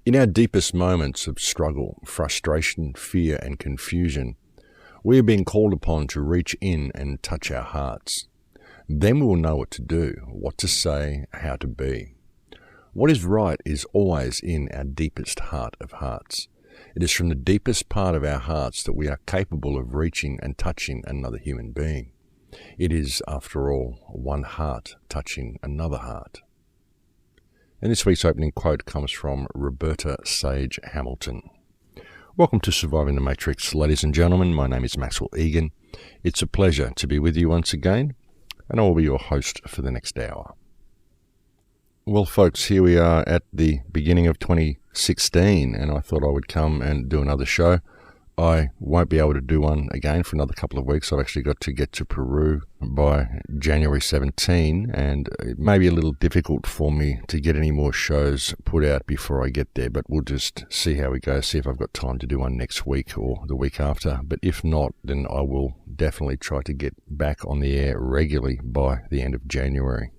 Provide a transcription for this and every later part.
In our deepest moments of struggle, frustration, fear, and confusion, we are being called upon to reach in and touch our hearts. Then we will know what to do, what to say, how to be. What is right is always in our deepest heart of hearts. It is from the deepest part of our hearts that we are capable of reaching and touching another human being. It is, after all, one heart touching another heart. And this week's opening quote comes from Roberta Sage Hamilton. Welcome to Surviving the Matrix, ladies and gentlemen. My name is Maxwell Igan. It's a pleasure to be with you once again, and I will be your host for the next hour. Well, folks, here we are at the beginning of 2016, and I thought I would come and do another show. I won't be able to do one again for another couple of weeks. I've actually got to get to Peru by January 17, and it may be a little difficult for me to get any more shows put out before I get there, but we'll just see how we go, see if I've got time to do one next week or the week after. But if not, then I will definitely try to get back on the air regularly by the end of January.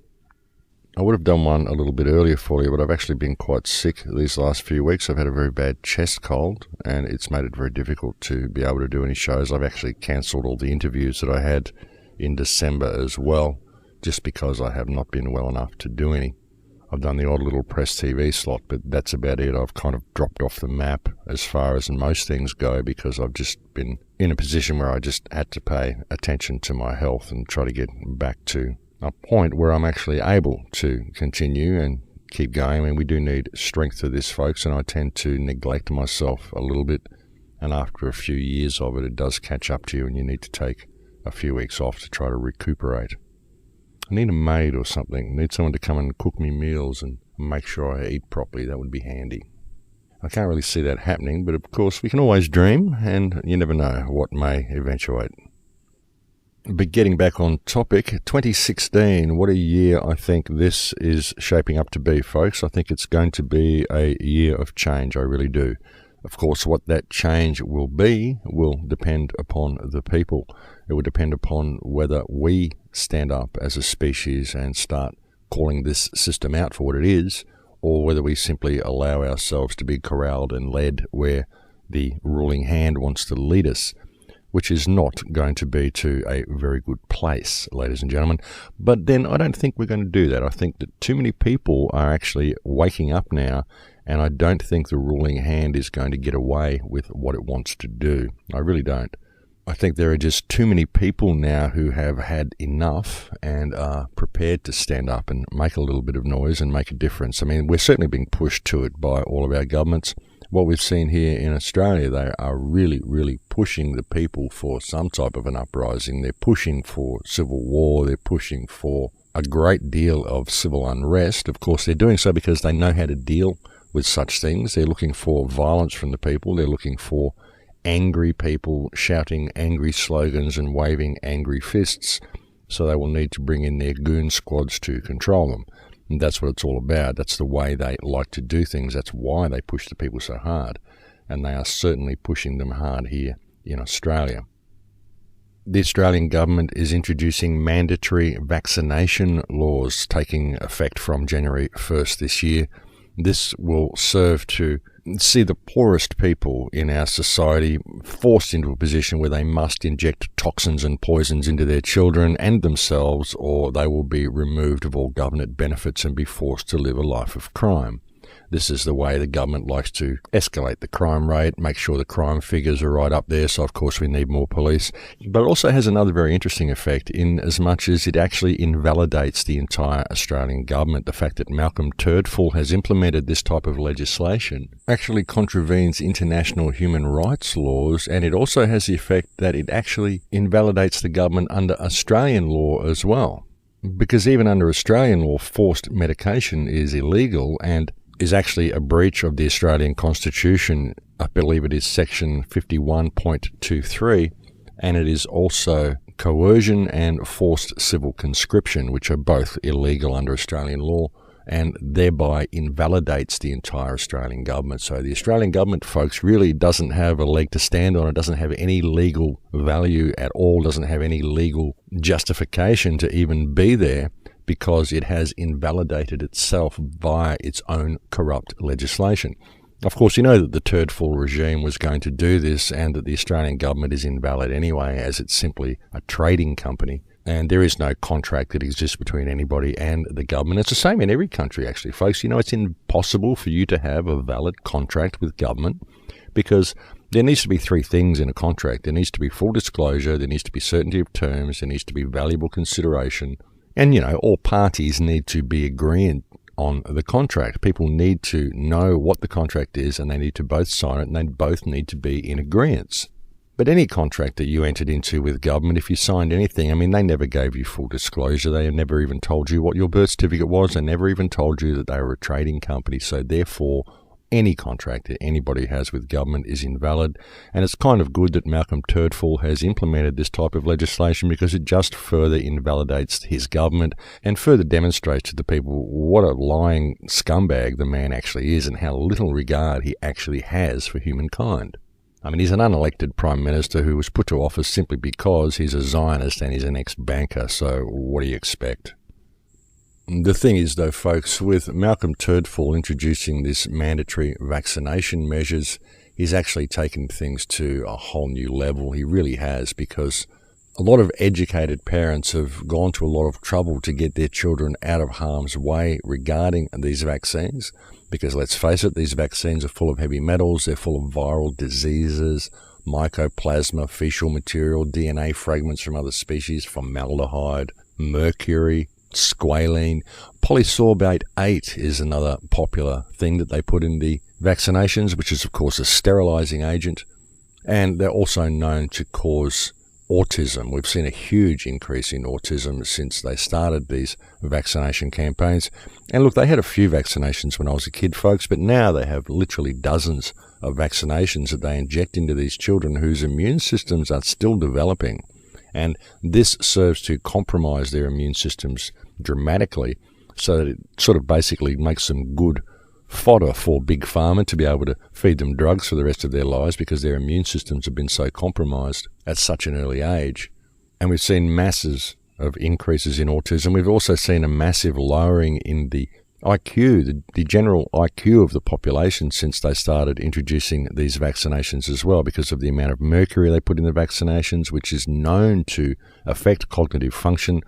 I would have done one a little bit earlier for you, but I've actually been quite sick these last few weeks. I've had a very bad chest cold, and it's made it very difficult to be able to do any shows. I've actually cancelled all the interviews that I had in December as well, just because I have not been well enough to do any. I've done the odd little press TV slot, but that's about it. I've kind of dropped off the map as far as most things go, because I've just been in a position where I just had to pay attention to my health and try to get back to a point where I'm actually able to continue and keep going. I mean, we do need strength to this, folks, and I tend to neglect myself a little bit, and after a few years of it, it does catch up to you, and you need to take a few weeks off to try to recuperate. I need a maid or something. I need someone to come and cook me meals and make sure I eat properly. That would be handy. I can't really see that happening, but of course we can always dream, and you never know what may eventuate. But getting back on topic, 2016, what a year I think this is shaping up to be, folks. I think it's going to be a year of change, I really do. Of course, what that change will be will depend upon the people. It will depend upon whether we stand up as a species and start calling this system out for what it is, or whether we simply allow ourselves to be corralled and led where the ruling hand wants to lead us, which is not going to be to a very good place, ladies and gentlemen. But then I don't think we're going to do that. I think that too many people are actually waking up now, and I don't think the ruling hand is going to get away with what it wants to do. I really don't. I think there are just too many people now who have had enough and are prepared to stand up and make a little bit of noise and make a difference. I mean, we're certainly being pushed to it by all of our governments. What we've seen here in Australia, they are really, really pushing the people for some type of an uprising. They're pushing for civil war. They're pushing for a great deal of civil unrest. Of course, they're doing so because they know how to deal with such things. They're looking for violence from the people. They're looking for angry people shouting angry slogans and waving angry fists. So they will need to bring in their goon squads to control them. And that's what it's all about. That's the way they like to do things. That's why they push the people so hard. And they are certainly pushing them hard here in Australia. The Australian government is introducing mandatory vaccination laws taking effect from January 1st this year. This will serve to see the poorest people in our society forced into a position where they must inject toxins and poisons into their children and themselves, or they will be removed of all government benefits and be forced to live a life of crime. This is the way the government likes to escalate the crime rate, make sure the crime figures are right up there, so of course we need more police. But it also has another very interesting effect in as much as it actually invalidates the entire Australian government. The fact that Malcolm Turdful has implemented this type of legislation actually contravenes international human rights laws, and it also has the effect that it actually invalidates the government under Australian law as well. Because even under Australian law, forced medication is illegal and is actually a breach of the Australian Constitution. I believe it is section 51.23, and it is also coercion and forced civil conscription, which are both illegal under Australian law, and thereby invalidates the entire Australian government. So the Australian government, folks, really doesn't have a leg to stand on. It doesn't have any legal value at all, doesn't have any legal justification to even be there, because it has invalidated itself via its own corrupt legislation. Of course, you know that the turd-full regime was going to do this and that the Australian government is invalid anyway, as it's simply a trading company. And there is no contract that exists between anybody and the government. It's the same in every country, actually, folks. You know, it's impossible for you to have a valid contract with government because there needs to be three things in a contract. There needs to be full disclosure, there needs to be certainty of terms, there needs to be valuable consideration, and, you know, all parties need to be agreeing on the contract. People need to know what the contract is and they need to both sign it and they both need to be in agreement. But any contract that you entered into with government, if you signed anything, I mean, they never gave you full disclosure. They never even told you what your birth certificate was. They never even told you that they were a trading company. So therefore, any contract that anybody has with government is invalid. And it's kind of good that Malcolm Turdfall has implemented this type of legislation because it just further invalidates his government and further demonstrates to the people what a lying scumbag the man actually is and how little regard he actually has for humankind. I mean, he's an unelected Prime Minister who was put to office simply because he's a Zionist and he's an ex-banker, so what do you expect? The thing is, though, folks, with Malcolm Turdfall introducing this mandatory vaccination measures, he's actually taken things to a whole new level. He really has, because a lot of educated parents have gone to a lot of trouble to get their children out of harm's way regarding these vaccines. Because let's face it, these vaccines are full of heavy metals, they're full of viral diseases, mycoplasma, fecal material, DNA fragments from other species, formaldehyde, mercury, squalene. Polysorbate 8 is another popular thing that they put in the vaccinations, which is of course a sterilizing agent. And they're also known to cause autism. We've seen a huge increase in autism since they started these vaccination campaigns. And look, they had a few vaccinations when I was a kid, folks, but now they have literally dozens of vaccinations that they inject into these children whose immune systems are still developing. And this serves to compromise their immune systems dramatically so that it sort of basically makes them good fodder for Big Pharma to be able to feed them drugs for the rest of their lives because their immune systems have been so compromised at such an early age. And we've seen masses of increases in autism. We've also seen a massive lowering in the IQ, the general IQ of the population since they started introducing these vaccinations as well, because of the amount of mercury they put in the vaccinations, which is known to affect cognitive function.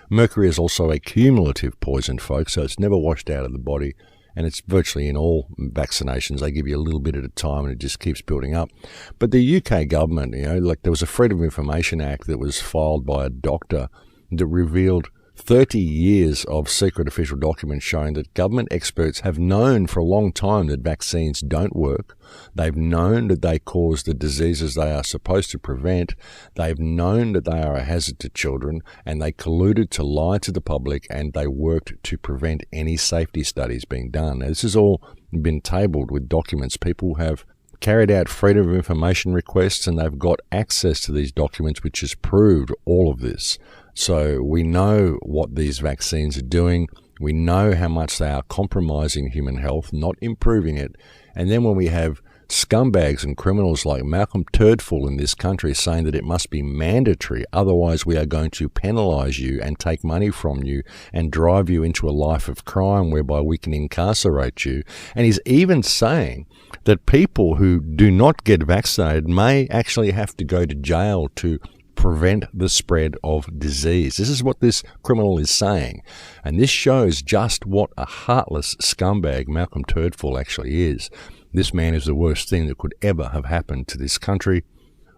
Mercury is also a cumulative poison, folks, so it's never washed out of the body. And it's virtually in all vaccinations. They give you a little bit at a time and it just keeps building up. But the UK government, you know, like there was a Freedom of Information Act that was filed by a doctor that revealed 30 years of secret official documents showing that government experts have known for a long time that vaccines don't work. They've known that they cause the diseases they are supposed to prevent. They've known that they are a hazard to children, and they colluded to lie to the public, and they worked to prevent any safety studies being done. Now, this has all been tabled with documents. People have carried out freedom of information requests, and they've got access to these documents, which has proved all of this. So we know what these vaccines are doing. We know how much they are compromising human health, not improving it. And then when we have scumbags and criminals like Malcolm Turdfall in this country saying that it must be mandatory, otherwise we are going to penalise you and take money from you and drive you into a life of crime whereby we can incarcerate you. And he's even saying that people who do not get vaccinated may actually have to go to jail to prevent the spread of disease. This is what this criminal is saying. And this shows just what a heartless scumbag Malcolm Turdfall actually is. This man is the worst thing that could ever have happened to this country,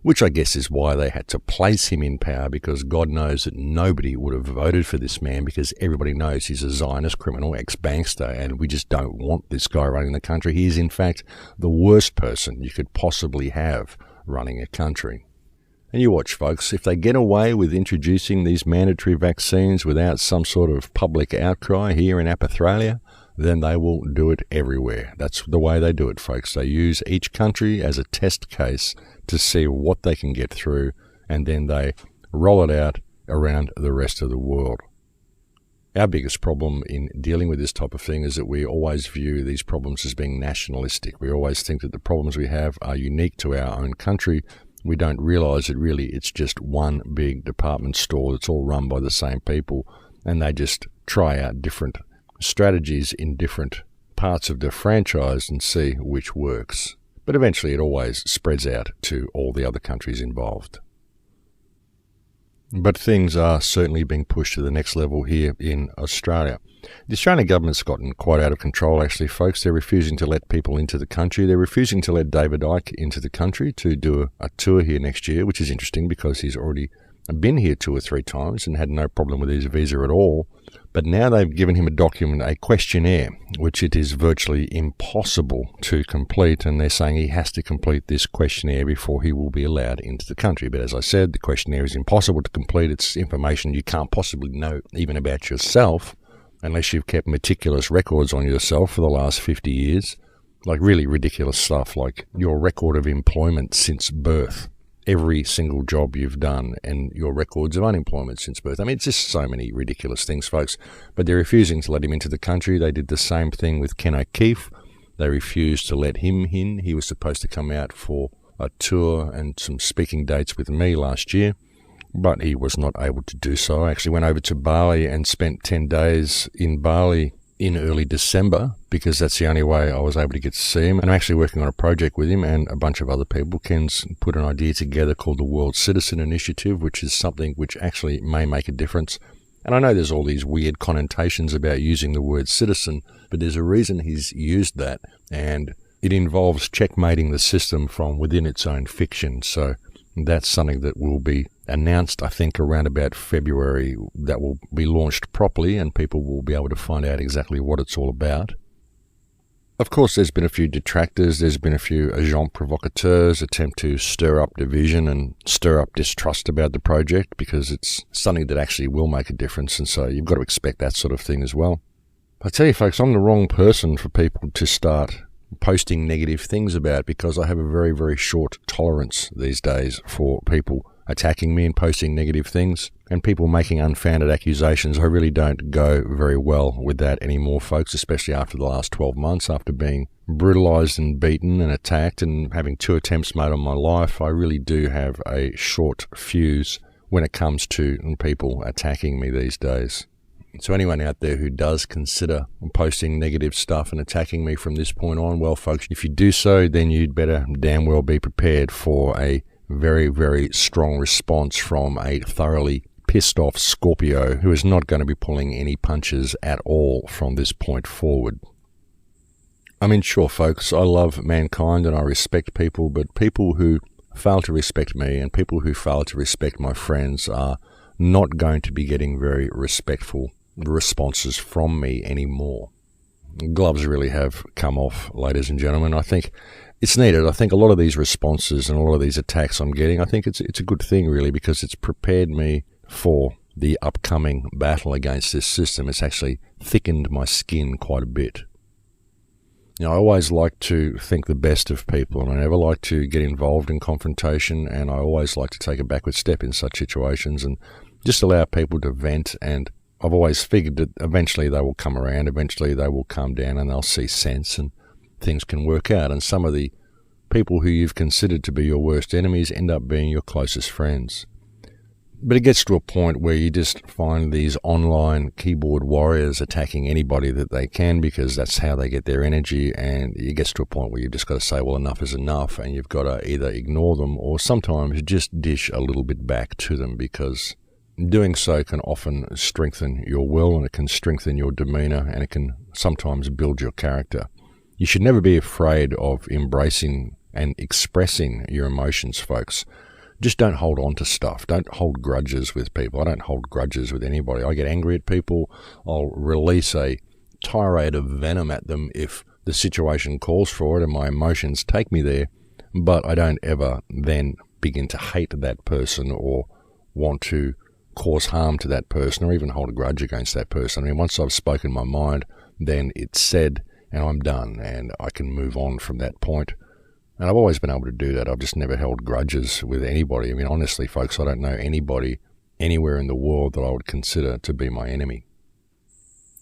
which I guess is why they had to place him in power, because God knows that nobody would have voted for this man, because everybody knows he's a Zionist criminal, ex-bankster, and we just don't want this guy running the country. He is, in fact, the worst person you could possibly have running a country. And you watch, folks, if they get away with introducing these mandatory vaccines without some sort of public outcry here in Australia, then they will do it everywhere. That's the way they do it, folks. They use each country as a test case to see what they can get through, and then they roll it out around the rest of the world. Our biggest problem in dealing with this type of thing is that we always view these problems as being nationalistic. We always think that the problems we have are unique to our own country. We don't realise that really it's just one big department store that's all run by the same people, and they just try out different strategies in different parts of the franchise and see which works. But eventually it always spreads out to all the other countries involved. But things are certainly being pushed to the next level here in Australia. The Australian government's gotten quite out of control, actually, folks. They're refusing to let people into the country. They're refusing to let David Icke into the country to do a tour here next year, which is interesting because he's already been here 2 or 3 times and had no problem with his visa at all. But now they've given him a document, a questionnaire, which it is virtually impossible to complete, and they're saying he has to complete this questionnaire before he will be allowed into the country. But as I said, the questionnaire is impossible to complete. It's information you can't possibly know even about yourself, unless you've kept meticulous records on yourself for the last 50 years. Like really ridiculous stuff, like your record of employment since birth. Every single job you've done and your records of unemployment since birth. I mean, it's just so many ridiculous things, folks. But they're refusing to let him into the country. They did the same thing with Ken O'Keefe. They refused to let him in. He was supposed to come out for a tour and some speaking dates with me last year, but he was not able to do so. I actually went over to Bali and spent 10 days in Bali in early December, because that's the only way I was able to get to see him. And I'm actually working on a project with him and a bunch of other people. Ken's put an idea together called the World Citizen Initiative, which is something which actually may make a difference. And I know there's all these weird connotations about using the word citizen, but there's a reason he's used that, and it involves checkmating the system from within its own fiction. So that's something that will be announced, I think, around about February. That will be launched properly and people will be able to find out exactly what it's all about. Of course, there's been a few detractors. There's been a few agents provocateurs attempt to stir up division and stir up distrust about the project, because it's something that actually will make a difference, and so you've got to expect that sort of thing as well. I tell you, folks, I'm the wrong person for people to start posting negative things about, because I have a very, very short tolerance these days for people attacking me and posting negative things and people making unfounded accusations. I really don't go very well with that anymore, folks, especially after the last 12 months, after being brutalized and beaten and attacked and having 2 attempts made on my life. I really do have a short fuse when it comes to people attacking me these days. So anyone out there who does consider posting negative stuff and attacking me from this point on, well, folks, if you do so, then you'd better damn well be prepared for a very, very strong response from a thoroughly pissed off Scorpio who is not going to be pulling any punches at all from this point forward. I mean, sure, folks, I love mankind and I respect people, but people who fail to respect me and people who fail to respect my friends are not going to be getting very respectful responses from me anymore. Gloves really have come off, ladies and gentlemen. I think it's needed. I think a lot of these responses and a lot of these attacks I'm getting, I think it's a good thing, really, because it's prepared me for the upcoming battle against this system. It's actually thickened my skin quite a bit. You know, I always like to think the best of people, and I never like to get involved in confrontation, and I always like to take a backward step in such situations and just allow people to vent. And I've always figured that eventually they will come around, eventually they will calm down and they'll see sense and things can work out. And some of the people who you've considered to be your worst enemies end up being your closest friends. But it gets to a point where you just find these online keyboard warriors attacking anybody that they can, because that's how they get their energy, and it gets to a point where you've just got to say, well, enough is enough, and you've got to either ignore them or sometimes just dish a little bit back to them, because doing so can often strengthen your will, and it can strengthen your demeanor, and it can sometimes build your character. You should never be afraid of embracing and expressing your emotions, folks. Just don't hold on to stuff. Don't hold grudges with people. I don't hold grudges with anybody. I get angry at people. I'll release a tirade of venom at them if the situation calls for it and my emotions take me there, but I don't ever then begin to hate that person or want to cause harm to that person or even hold a grudge against that person. I mean, once I've spoken my mind, then it's said and I'm done and I can move on from that point. And I've always been able to do that. I've just never held grudges with anybody. I mean, honestly, folks, I don't know anybody anywhere in the world that I would consider to be my enemy.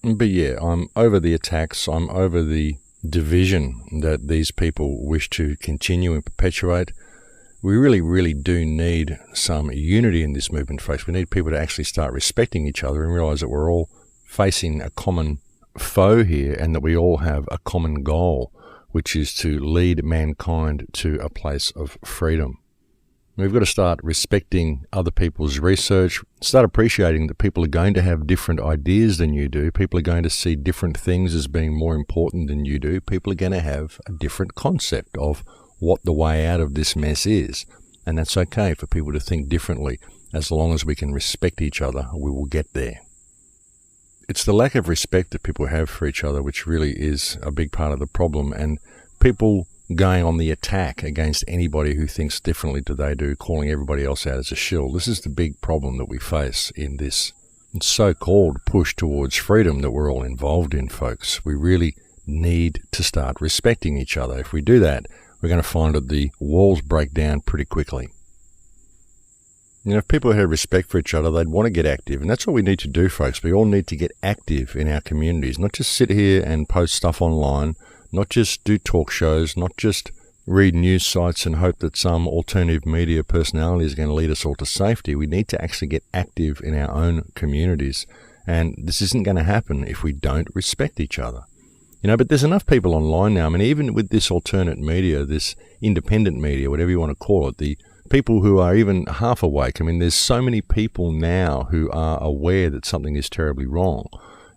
But yeah, I'm over the attacks. I'm over the division that these people wish to continue and perpetuate. We really, really do need some unity in this movement, folks. We need people to actually start respecting each other and realize that we're all facing a common foe here and that we all have a common goal, which is to lead mankind to a place of freedom. We've got to start respecting other people's research, start appreciating that people are going to have different ideas than you do. People are going to see different things as being more important than you do. People are going to have a different concept of what the way out of this mess is. And that's okay for people to think differently. As long as we can respect each other, we will get there. It's the lack of respect that people have for each other which really is a big part of the problem, and people going on the attack against anybody who thinks differently to they do, calling everybody else out as a shill. This is the big problem that we face in this so-called push towards freedom that we're all involved in, folks. We really need to start respecting each other. If we do that, we're going to find that the walls break down pretty quickly. If people had respect for each other, they'd want to get active. And that's what we need to do, folks. We all need to get active in our communities, not just sit here and post stuff online, not just do talk shows, not just read news sites and hope that some alternative media personality is going to lead us all to safety. We need to actually get active in our own communities. And this isn't going to happen if we don't respect each other. But there's enough people online now. I mean, even with this alternate media, this independent media, whatever you want to call it, the people who are even half awake. I mean, there's so many people now who are aware that something is terribly wrong.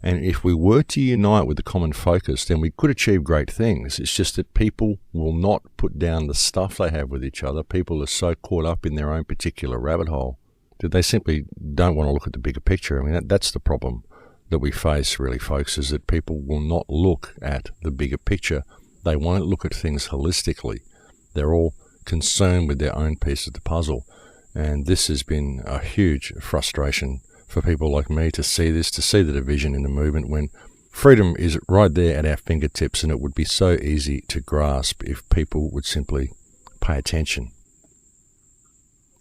And if we were to unite with the common focus, then we could achieve great things. It's just that people will not put down the stuff they have with each other. People are so caught up in their own particular rabbit hole that they simply don't want to look at the bigger picture. I mean, that's the problem that we face, really, folks, is that people will not look at the bigger picture. They won't look at things holistically. They're all concerned with their own piece of the puzzle. And this has been a huge frustration for people like me to see this, to see the division in the movement when freedom is right there at our fingertips, and it would be so easy to grasp if people would simply pay attention.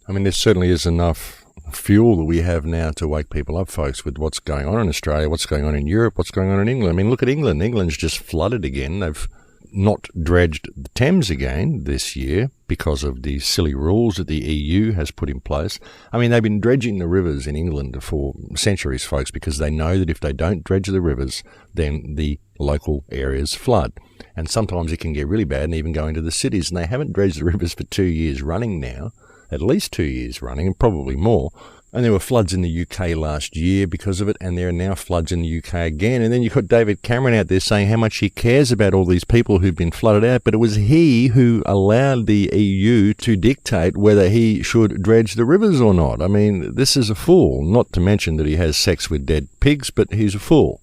I mean, there certainly is enough fuel that we have now to wake people up, folks, with what's going on in Australia, what's going on in Europe, what's going on in England. I mean, look at England. England's just flooded again. They've not dredged the Thames again this year because of the silly rules that the EU has put in place. I mean, they've been dredging the rivers in England for centuries, folks, because they know that if they don't dredge the rivers, then the local areas flood. And sometimes it can get really bad and even go into the cities. And they haven't dredged the rivers for 2 years running now, at least 2 years running, and probably more. And there were floods in the UK last year because of it, and there are now floods in the UK again. And then you've got David Cameron out there saying how much he cares about all these people who've been flooded out, but it was he who allowed the EU to dictate whether he should dredge the rivers or not. I mean, this is a fool, not to mention that he has sex with dead pigs, but he's a fool.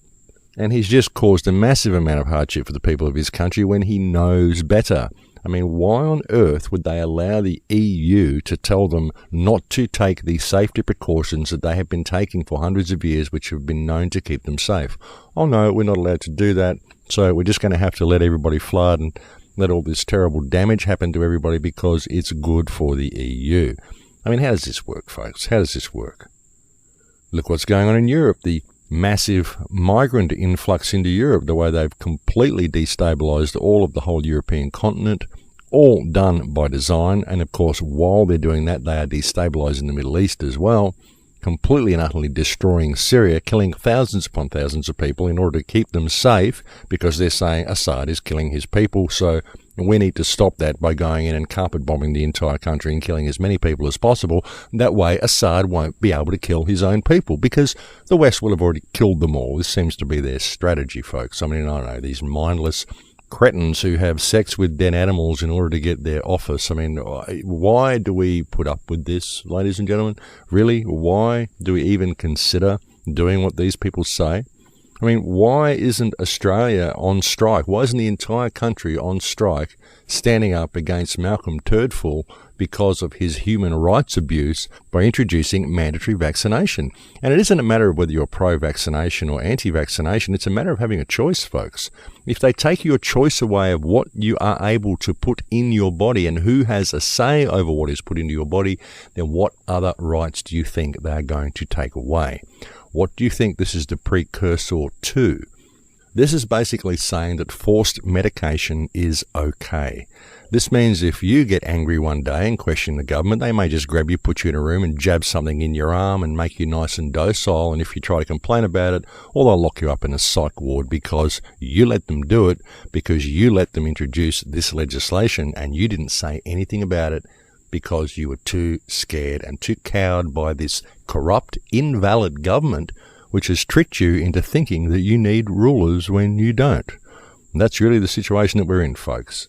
And he's just caused a massive amount of hardship for the people of his country when he knows better. I mean, why on earth would they allow the EU to tell them not to take the safety precautions that they have been taking for hundreds of years, which have been known to keep them safe? Oh no, we're not allowed to do that, so we're just going to have to let everybody flood and let all this terrible damage happen to everybody because it's good for the EU. I mean, how does this work, folks? How does this work? Look what's going on in Europe. The massive migrant influx into Europe, the way they've completely destabilised all of the whole European continent, all done by design. And of course, while they're doing that, they are destabilising the Middle East as well, completely and utterly destroying Syria, killing thousands upon thousands of people in order to keep them safe, because they're saying Assad is killing his people, so we need to stop that by going in and carpet bombing the entire country and killing as many people as possible. That way Assad won't be able to kill his own people, because the West will have already killed them all. This seems to be their strategy, folks. I mean, I don't know, these mindless cretins who have sex with dead animals in order to get their office. I mean, why do we put up with this, ladies and gentlemen? Really? Why do we even consider doing what these people say? I mean, why isn't Australia on strike? Why isn't the entire country on strike standing up against Malcolm Turdful because of his human rights abuse by introducing mandatory vaccination? And it isn't a matter of whether you're pro-vaccination or anti-vaccination. It's a matter of having a choice, folks. If they take your choice away of what you are able to put in your body and who has a say over what is put into your body, then what other rights do you think they are going to take away? What do you think this is the precursor to? This is basically saying that forced medication is okay. This means if you get angry one day and question the government, they may just grab you, put you in a room and jab something in your arm and make you nice and docile. And if you try to complain about it, or they'll lock you up in a psych ward because you let them do it, because you let them introduce this legislation and you didn't say anything about it because you were too scared and too cowed by this corrupt, invalid government which has tricked you into thinking that you need rulers when you don't. And that's really the situation that we're in, folks.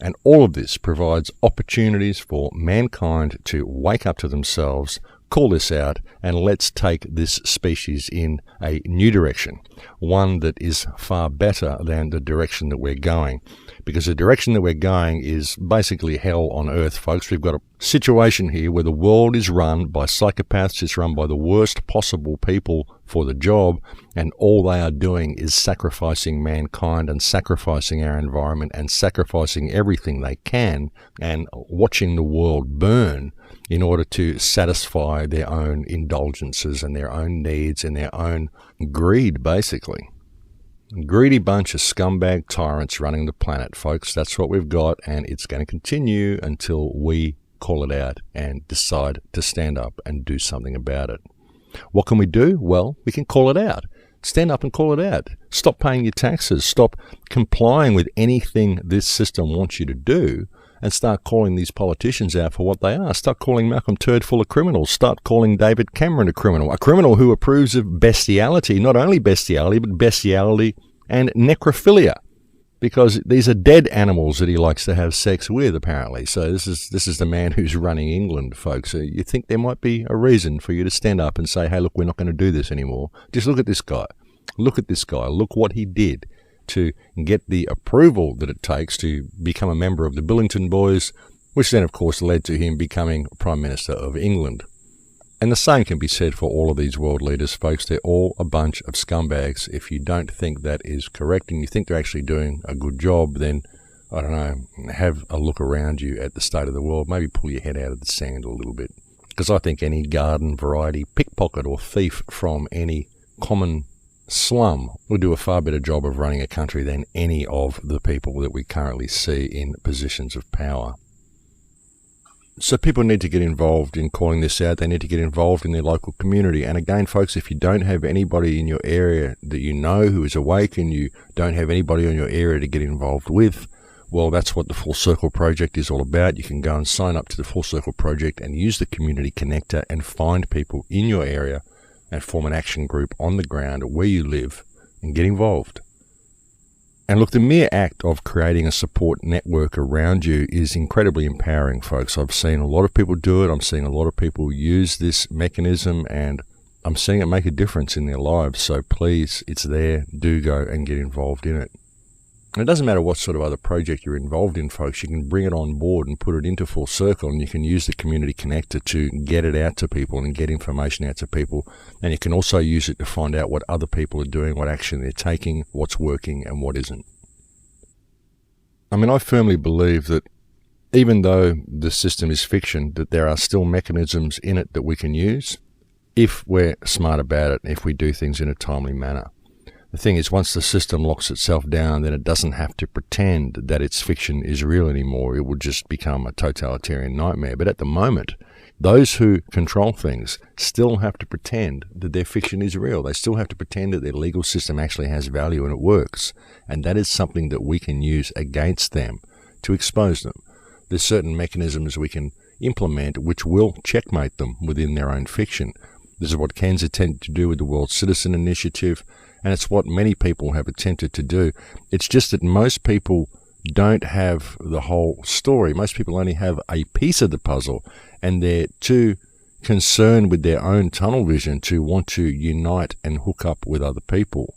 And all of this provides opportunities for mankind to wake up to themselves, call this out, and let's take this species in a new direction, one that is far better than the direction that we're going. Because the direction that we're going is basically hell on earth, folks. We've got a situation here where the world is run by psychopaths, it's run by the worst possible people for the job, and all they are doing is sacrificing mankind and sacrificing our environment and sacrificing everything they can and watching the world burn in order to satisfy their own indulgences and their own needs and their own greed, basically. Greedy bunch of scumbag tyrants running the planet, folks. That's what we've got, and it's going to continue until we call it out and decide to stand up and do something about it. What can we do? Well, we can call it out. Stand up and call it out. Stop paying your taxes. Stop complying with anything this system wants you to do, and start calling these politicians out for what they are. Start calling Malcolm Turd full of criminals. Start calling David Cameron a criminal who approves of bestiality, not only bestiality, but bestiality and necrophilia, because these are dead animals that he likes to have sex with, apparently. So this is the man who's running England, folks. So you think there might be a reason for you to stand up and say, hey, look, we're not going to do this anymore. Just look at this guy. Look at this guy. Look what he did to get the approval that it takes to become a member of the Billington Boys, which then, of course, led to him becoming Prime Minister of England. And the same can be said for all of these world leaders, folks. They're all a bunch of scumbags. If you don't think that is correct and you think they're actually doing a good job, then, I don't know, have a look around you at the state of the world. Maybe pull your head out of the sand a little bit. Because I think any garden variety pickpocket or thief from any common slum will do a far better job of running a country than any of the people that we currently see in positions of power. So people need to get involved in calling this out. They need to get involved in their local community. And again, folks, if you don't have anybody in your area that you know who is awake and you don't have anybody in your area to get involved with, well, that's what the Full Circle Project is all about. You can go and sign up to the Full Circle Project and use the Community Connector and find people in your area and form an action group on the ground where you live and get involved. And look, the mere act of creating a support network around you is incredibly empowering, folks. I've seen a lot of people do it. I'm seeing a lot of people use this mechanism, and I'm seeing it make a difference in their lives. So please, it's there. Do go and get involved in it. And it doesn't matter what sort of other project you're involved in, folks. You can bring it on board and put it into Full Circle, and you can use the Community Connector to get it out to people and get information out to people. And you can also use it to find out what other people are doing, what action they're taking, what's working and what isn't. I mean, I firmly believe that even though the system is fiction, that there are still mechanisms in it that we can use if we're smart about it, if we do things in a timely manner. The thing is, once the system locks itself down, then it doesn't have to pretend that its fiction is real anymore. It will just become a totalitarian nightmare. But at the moment, those who control things still have to pretend that their fiction is real. They still have to pretend that their legal system actually has value and it works. And that is something that we can use against them to expose them. There's certain mechanisms we can implement which will checkmate them within their own fiction. This is what Ken's attempted to do with the World Citizen Initiative, and it's what many people have attempted to do. It's just that most people don't have the whole story. Most people only have a piece of the puzzle, and they're too concerned with their own tunnel vision to want to unite and hook up with other people.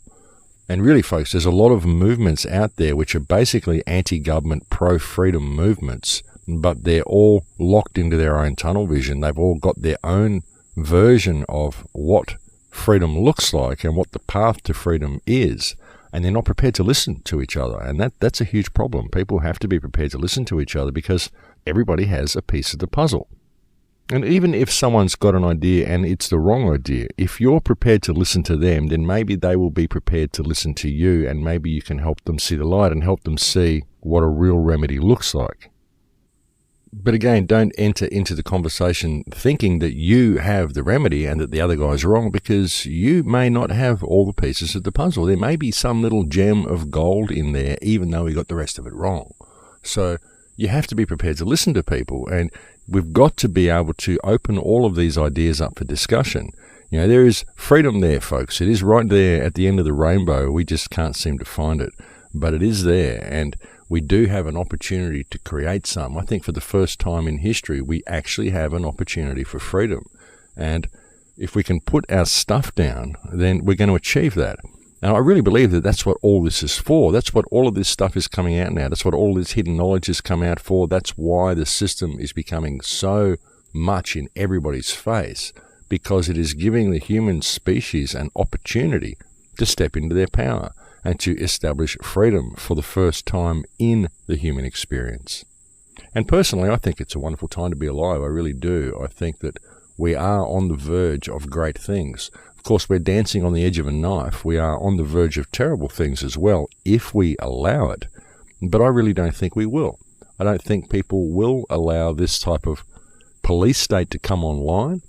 And really, folks, there's a lot of movements out there which are basically anti-government, pro-freedom movements, but they're all locked into their own tunnel vision. They've all got their own version of what freedom looks like and what the path to freedom is, and they're not prepared to listen to each other. And that's a huge problem. People have to be prepared to listen to each other because everybody has a piece of the puzzle. And even if someone's got an idea and it's the wrong idea, if you're prepared to listen to them, then maybe they will be prepared to listen to you, and maybe you can help them see the light and help them see what a real remedy looks like. But again, don't enter into the conversation thinking that you have the remedy and that the other guy's wrong, because you may not have all the pieces of the puzzle. There may be some little gem of gold in there, even though we got the rest of it wrong. So you have to be prepared to listen to people, and we've got to be able to open all of these ideas up for discussion. You know, there is freedom there, folks. It is right there at the end of the rainbow. We just can't seem to find it, but it is there, and we do have an opportunity to create some. I think for the first time in history, we actually have an opportunity for freedom. And if we can put our stuff down, then we're going to achieve that. And I really believe that that's what all this is for. That's what all of this stuff is coming out now. That's what all this hidden knowledge has come out for. That's why the system is becoming so much in everybody's face, because it is giving the human species an opportunity to step into their power and to establish freedom for the first time in the human experience. And personally, I think it's a wonderful time to be alive. I really do. I think that we are on the verge of great things. Of course, we're dancing on the edge of a knife. We are on the verge of terrible things as well, if we allow it. But I really don't think we will. I don't think people will allow this type of police state to come online.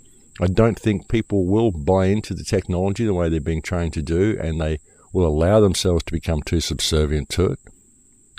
I don't think people will buy into the technology the way they're being trained to do, and they will allow themselves to become too subservient to it.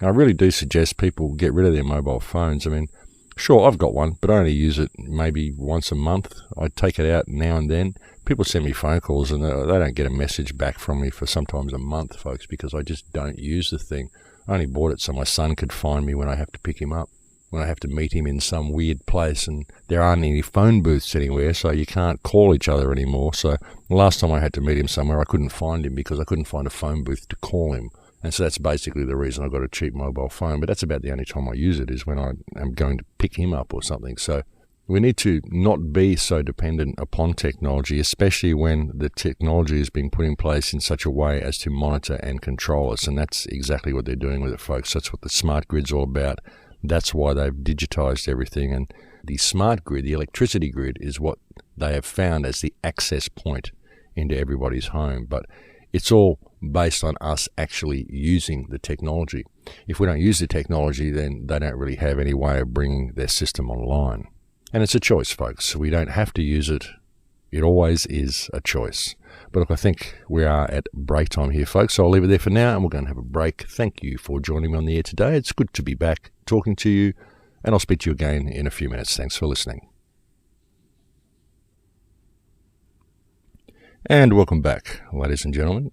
I really do suggest people get rid of their mobile phones. I mean, sure, I've got one, but I only use it maybe once a month. I take it out now and then. People send me phone calls and they don't get a message back from me for sometimes a month, folks, because I just don't use the thing. I only bought it so my son could find me when I have to pick him up, when I have to meet him in some weird place, and there aren't any phone booths anywhere, so you can't call each other anymore. So the last time I had to meet him somewhere, I couldn't find him because I couldn't find a phone booth to call him. And so that's basically the reason I got a cheap mobile phone. But that's about the only time I use it, is when I am going to pick him up or something. So we need to not be so dependent upon technology, especially when the technology is being put in place in such a way as to monitor and control us. And that's exactly what they're doing with it, folks. That's what the smart grid's all about. That's why they've digitized everything. And the smart grid, the electricity grid, is what they have found as the access point into everybody's home. But it's all based on us actually using the technology. If we don't use the technology, then they don't really have any way of bringing their system online. And it's a choice, folks. We don't have to use it. It always is a choice. But look, I think we are at break time here, folks. So I'll leave it there for now, and we're going to have a break. Thank you for joining me on the air today. It's good to be back talking to you, and I'll speak to you again in a few minutes. Thanks for listening. And welcome back, ladies and gentlemen.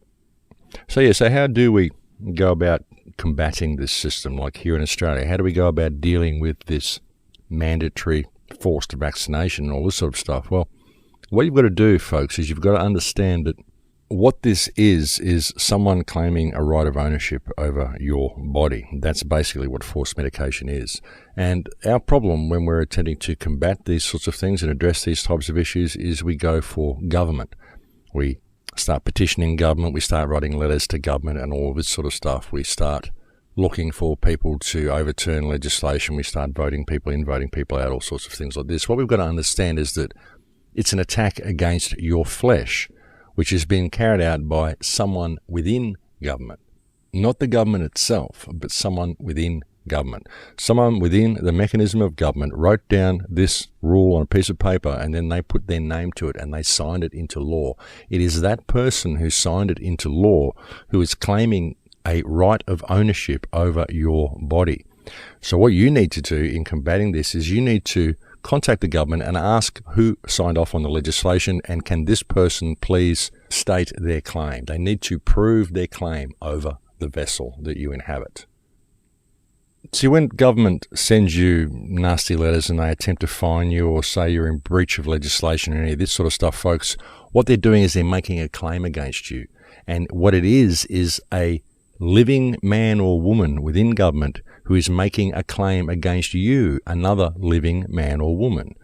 So how do we go about combating this system, like here in Australia? How do we go about dealing with this mandatory forced vaccination and all this sort of stuff? Well, what you've got to do, folks, is you've got to understand that what this is someone claiming a right of ownership over your body. That's basically what forced medication is. And our problem when we're attempting to combat these sorts of things and address these types of issues is we go for government. We start petitioning government, we start writing letters to government and all of this sort of stuff. We start looking for people to overturn legislation. We start voting people in, voting people out, all sorts of things like this. What we've got to understand is that it's an attack against your flesh, which is being carried out by someone within government. Not the government itself, but someone within government. Someone within the mechanism of government wrote down this rule on a piece of paper, and then they put their name to it and they signed it into law. It is that person who signed it into law who is claiming a right of ownership over your body. So what you need to do in combating this is you need to contact the government and ask who signed off on the legislation, and can this person please state their claim. They need to prove their claim over the vessel that you inhabit. See, when government sends you nasty letters and they attempt to fine you or say you're in breach of legislation and any of this sort of stuff, folks, what they're doing is they're making a claim against you. And what it is a living man or woman within government who is making a claim against you, another living man or woman.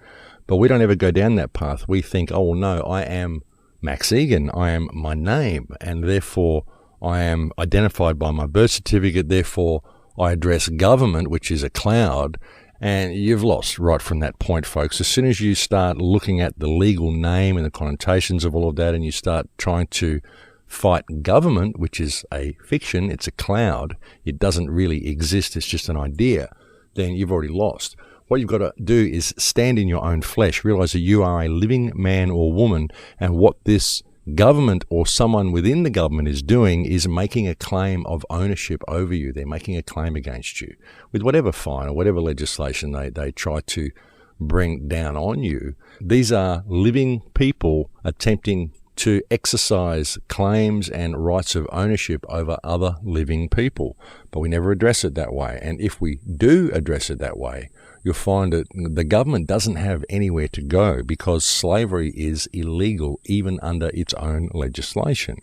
But we don't ever go down that path. We think, oh, no, I am Max Igan. I am my name, and therefore I am identified by my birth certificate. Therefore, I address government, which is a cloud, And you've lost right from that point, folks. As soon as you start looking at the legal name and the connotations of all of that, and you start trying to fight government, which is a fiction, it's a cloud, it doesn't really exist, it's just an idea, then you've already lost. What you've got to do is stand in your own flesh, realize that you are a living man or woman, and what this government or someone within the government is doing is making a claim of ownership over you. They're making a claim against you with whatever fine or whatever legislation they try to bring down on you. These are living people attempting to exercise claims and rights of ownership over other living people. But we never address it that way. And if we do address it that way, you'll find that the government doesn't have anywhere to go because slavery is illegal even under its own legislation.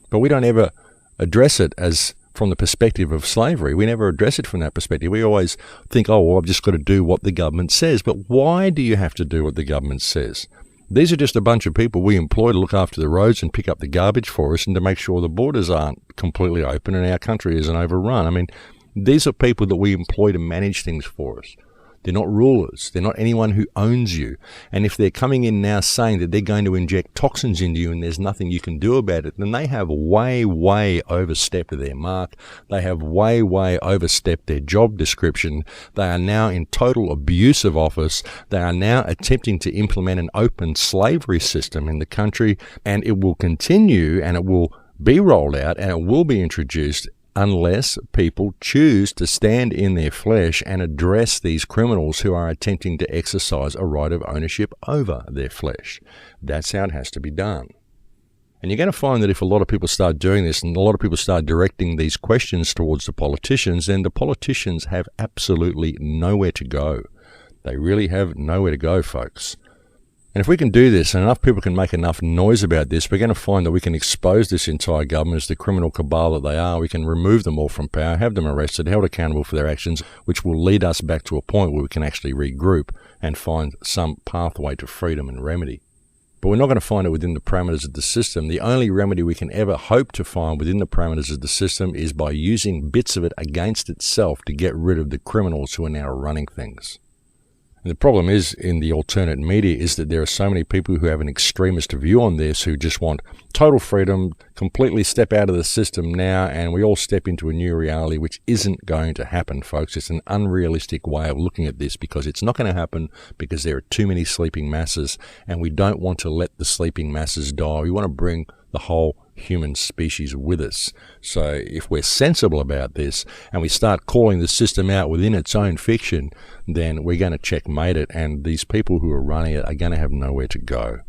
But we don't ever address it as from the perspective of slavery. We never address it from that perspective. We always think, oh, well, I've just got to do what the government says. But why do you have to do what the government says? These are just a bunch of people we employ to look after the roads and pick up the garbage for us and to make sure the borders aren't completely open and our country isn't overrun. I mean, these are people that we employ to manage things for us. They're not rulers. They're not anyone who owns you. And if they're coming in now saying that they're going to inject toxins into you and there's nothing you can do about it, then they have way overstepped their mark. They have way overstepped their job description. They are now in total abuse of office. They are now attempting to implement an open slavery system in the country, and it will continue and it will be rolled out and it will be introduced unless people choose to stand in their flesh and address these criminals who are attempting to exercise a right of ownership over their flesh. That's how it has to be done. And you're going to find that if a lot of people start doing this and a lot of people start directing these questions towards the politicians, then the politicians have absolutely nowhere to go. They really have nowhere to go, folks. And if we can do this and enough people can make enough noise about this, we're going to find that we can expose this entire government as the criminal cabal that they are. We can remove them all from power, have them arrested, held accountable for their actions, which will lead us back to a point where we can actually regroup and find some pathway to freedom and remedy. But we're not going to find it within the parameters of the system. The only remedy we can ever hope to find within the parameters of the system is by using bits of it against itself to get rid of the criminals who are now running things. And the problem is in the alternate media is that there are so many people who have an extremist view on this, who just want total freedom, completely step out of the system now, and we all step into a new reality, which isn't going to happen, folks. It's an unrealistic way of looking at this because it's not going to happen because there are too many sleeping masses, and we don't want to let the sleeping masses die. We want to bring the whole human species with us. So if we're sensible about this and we start calling the system out within its own fiction, then we're going to checkmate it, and these people who are running it are going to have nowhere to go.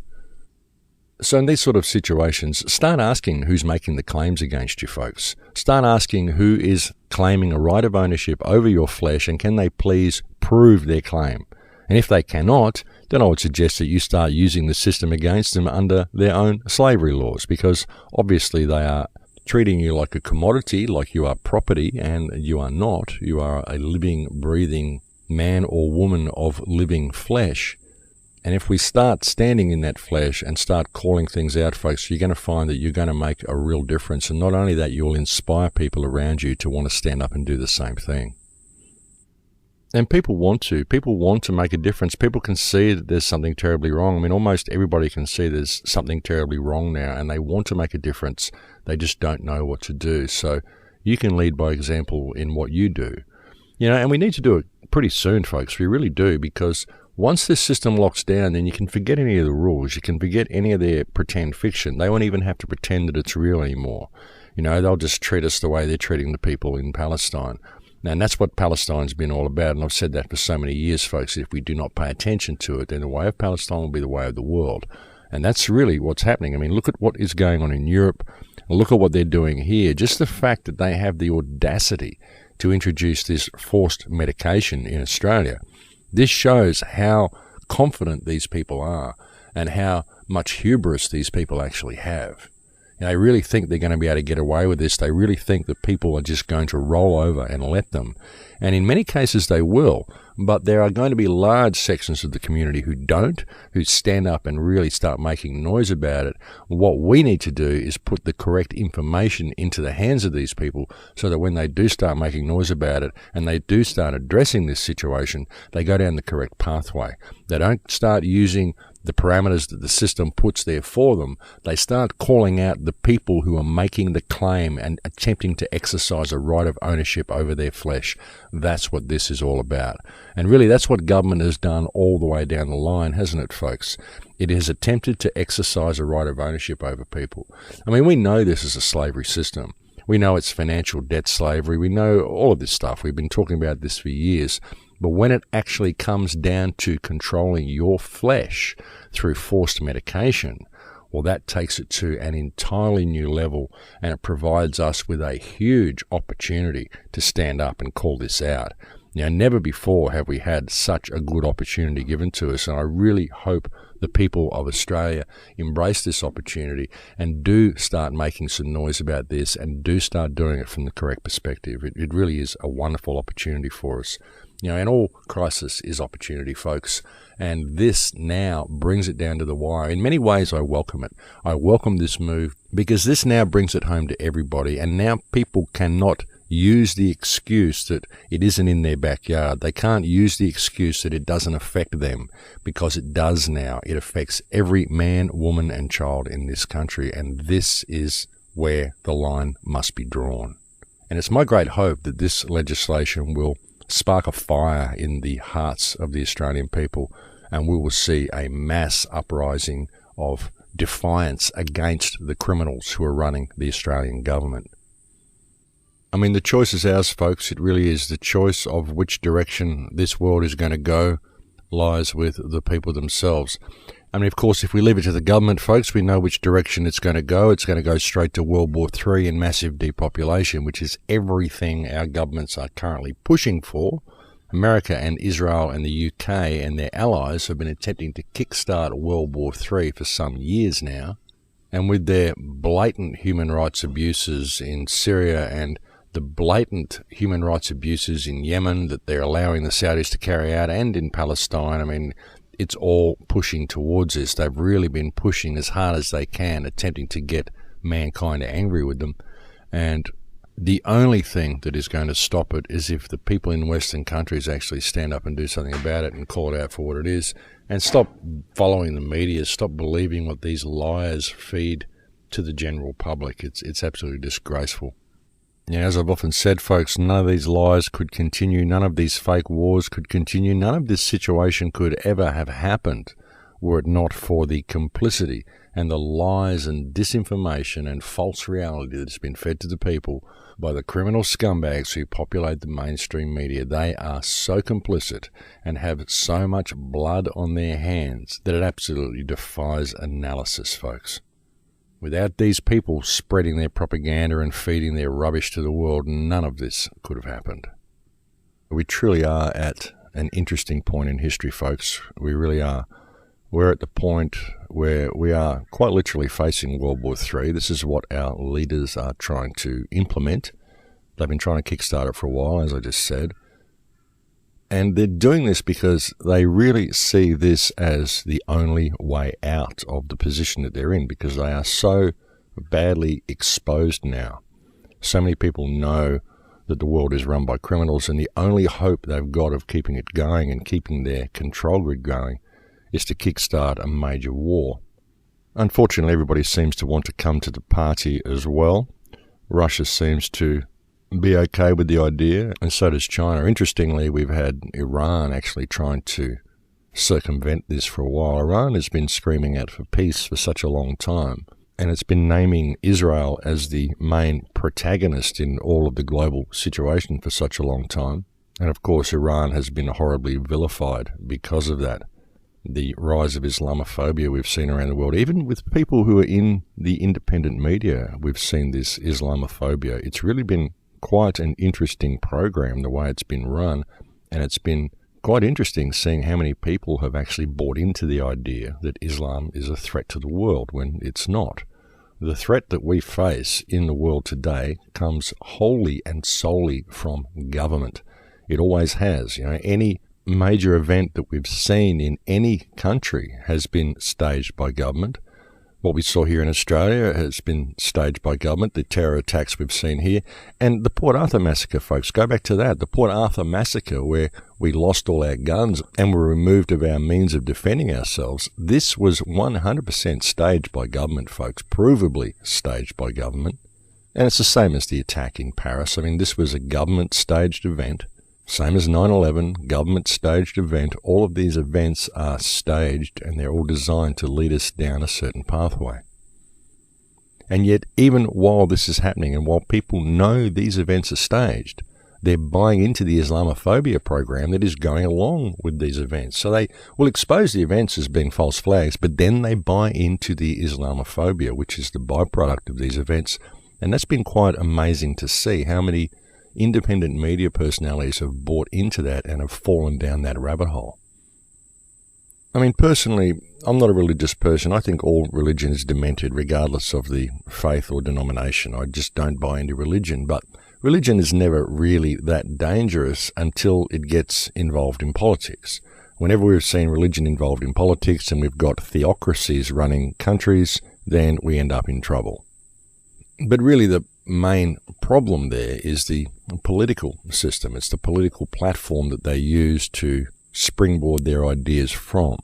So in these sort of situations, start asking who's making the claims against you, folks. Start asking who is claiming a right of ownership over your flesh, and can they please prove their claim? And if they cannot, then I would suggest that you start using the system against them under their own slavery laws, because obviously they are treating you like a commodity, like you are property, and you are not. You are a living, breathing man or woman of living flesh. And if we start standing in that flesh and start calling things out, folks, you're going to find that you're going to make a real difference. And not only that, you'll inspire people around you to want to stand up and do the same thing. And people want to make a difference. People can see that there's something terribly wrong. I mean, almost everybody can see there's something terribly wrong now, and they want to make a difference. They just don't know what to do. So you can lead by example in what you do. You know, and we need to do it pretty soon, folks. We really do, because once this system locks down, then you can forget any of the rules. You can forget any of their pretend fiction. They won't even have to pretend that it's real anymore. You know, they'll just treat us the way they're treating the people in Palestine. And that's what Palestine's been all about, and I've said that for so many years, folks. If we do not pay attention to it, then the way of Palestine will be the way of the world. And that's really what's happening. I mean, look at what is going on in Europe. Look at what they're doing here. Just the fact that they have the audacity to introduce this forced medication in Australia. This shows how confident these people are and how much hubris these people actually have. They really think they're going to be able to get away with this. They really think that people are just going to roll over and let them. And in many cases they will, but there are going to be large sections of the community who don't, who stand up and really start making noise about it. What we need to do is put the correct information into the hands of these people so that when they do start making noise about it and they do start addressing this situation, they go down the correct pathway. They don't start using the parameters that the system puts there for them. They start calling out the people who are making the claim and attempting to exercise a right of ownership over their flesh. That's what this is all about. And really, that's what government has done all the way down the line, hasn't it, folks? It has attempted to exercise a right of ownership over people. I mean, we know this is a slavery system. We know it's financial debt slavery. We know all of this stuff. We've been talking about this for years. But when it actually comes down to controlling your flesh through forced medication, well, that takes it to an entirely new level, and it provides us with a huge opportunity to stand up and call this out. Now, never before have we had such a good opportunity given to us, and I really hope the people of Australia embrace this opportunity and do start making some noise about this and do start doing it from the correct perspective. It really is a wonderful opportunity for us. And all crisis is opportunity, folks, and this now brings it down to the wire. In many ways, I welcome it. I welcome this move because this now brings it home to everybody, and now people cannot use the excuse that it isn't in their backyard. They can't use the excuse that it doesn't affect them, because it does now. It affects every man, woman, and child in this country, and this is where the line must be drawn. And it's my great hope that this legislation will spark a fire in the hearts of the Australian people, and we will see a mass uprising of defiance against the criminals who are running the Australian government. I mean, the choice is ours, folks. It really is. The choice of which direction this world is going to go lies with the people themselves. I mean, of course, if we leave it to the government, folks, we know which direction it's going to go. It's going to go straight to World War III and massive depopulation, which is everything our governments are currently pushing for. America and Israel and the UK and their allies have been attempting to kickstart World War III for some years now. And with their blatant human rights abuses in Syria and the blatant human rights abuses in Yemen that they're allowing the Saudis to carry out, and in Palestine, I mean, it's all pushing towards this. They've really been pushing as hard as they can, attempting to get mankind angry with them. And the only thing that is going to stop it is if the people in Western countries actually stand up and do something about it and call it out for what it is, and stop following the media, stop believing what these liars feed to the general public. It's absolutely disgraceful. As I've often said, folks, none of these lies could continue, none of these fake wars could continue, none of this situation could ever have happened were it not for the complicity and the lies and disinformation and false reality that's been fed to the people by the criminal scumbags who populate the mainstream media. They are so complicit and have so much blood on their hands that it absolutely defies analysis, folks. Without these people spreading their propaganda and feeding their rubbish to the world, none of this could have happened. We truly are at an interesting point in history, folks. We really are. We're at the point where we are quite literally facing World War III. This is what our leaders are trying to implement. They've been trying to kickstart it for a while, as I just said. And they're doing this because they really see this as the only way out of the position that they're in, because they are so badly exposed now. So many people know that the world is run by criminals, and the only hope they've got of keeping it going and keeping their control grid going is to kickstart a major war. Unfortunately, everybody seems to want to come to the party as well. Russia seems to be okay with the idea, and so does China. Interestingly, we've had Iran actually trying to circumvent this for a while. Iran has been screaming out for peace for such a long time, and it's been naming Israel as the main protagonist in all of the global situation for such a long time. And of course, Iran has been horribly vilified because of that. The rise of Islamophobia we've seen around the world, even with people who are in the independent media, we've seen this Islamophobia. It's really been quite an interesting program, the way it's been run, and it's been quite interesting seeing how many people have actually bought into the idea that Islam is a threat to the world when it's not. The threat that we face in the world today comes wholly and solely from government. It always has. Any major event that we've seen in any country has been staged by government. What we saw here in Australia has been staged by government, the terror attacks we've seen here. And the Port Arthur massacre, folks, go back to that. The Port Arthur massacre, where we lost all our guns and were removed of our means of defending ourselves, this was 100% staged by government, folks, provably staged by government. And it's the same as the attack in Paris. This was a government-staged event. Same as 9/11, government-staged event. All of these events are staged, and they're all designed to lead us down a certain pathway. And yet, even while this is happening, and while people know these events are staged, they're buying into the Islamophobia program that is going along with these events. So they will expose the events as being false flags, but then they buy into the Islamophobia, which is the byproduct of these events. And that's been quite amazing to see how many independent media personalities have bought into that and have fallen down that rabbit hole. Personally, I'm not a religious person. I think all religion is demented, regardless of the faith or denomination. I just don't buy into religion. But religion is never really that dangerous until it gets involved in politics. Whenever we've seen religion involved in politics and we've got theocracies running countries, then we end up in trouble. But really the main problem there is the political system. It's the political platform that they use to springboard their ideas from.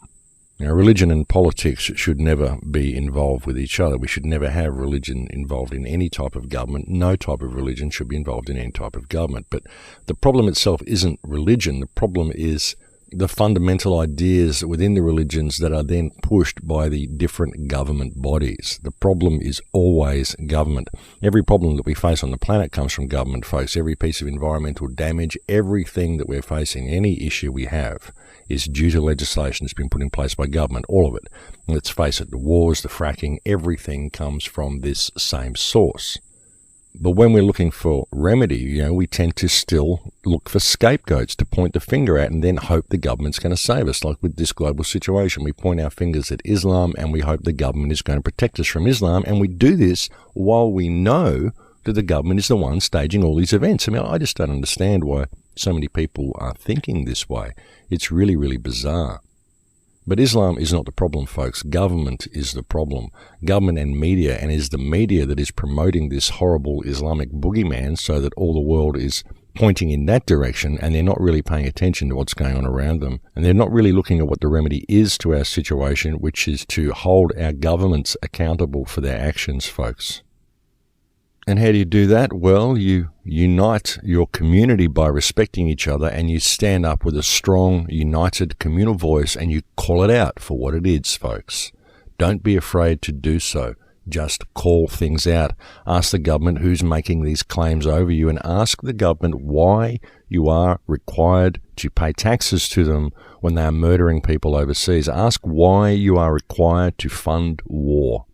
Religion and politics should never be involved with each other. We should never have religion involved in any type of government. No type of religion should be involved in any type of government. But the problem itself isn't religion. The problem is the fundamental ideas within the religions that are then pushed by the different government bodies. The problem is always government. Every problem that we face on the planet comes from government, folks. Every piece of environmental damage, everything that we're facing, any issue we have, is due to legislation that's been put in place by government, all of it. And let's face it, the wars, the fracking, everything comes from this same source. But when we're looking for remedy, we tend to still look for scapegoats to point the finger at and then hope the government's going to save us. Like with this global situation, we point our fingers at Islam and we hope the government is going to protect us from Islam. And we do this while we know that the government is the one staging all these events. I just don't understand why so many people are thinking this way. It's really, really bizarre. But Islam is not the problem, folks. Government is the problem. Government and media, and it is the media that is promoting this horrible Islamic boogeyman so that all the world is pointing in that direction, and they're not really paying attention to what's going on around them. And they're not really looking at what the remedy is to our situation, which is to hold our governments accountable for their actions, folks. And how do you do that? Well, you unite your community by respecting each other, and you stand up with a strong, united communal voice, and you call it out for what it is, folks. Don't be afraid to do so. Just call things out. Ask the government who's making these claims over you, and ask the government why you are required to pay taxes to them when they are murdering people overseas. Ask why you are required to fund war.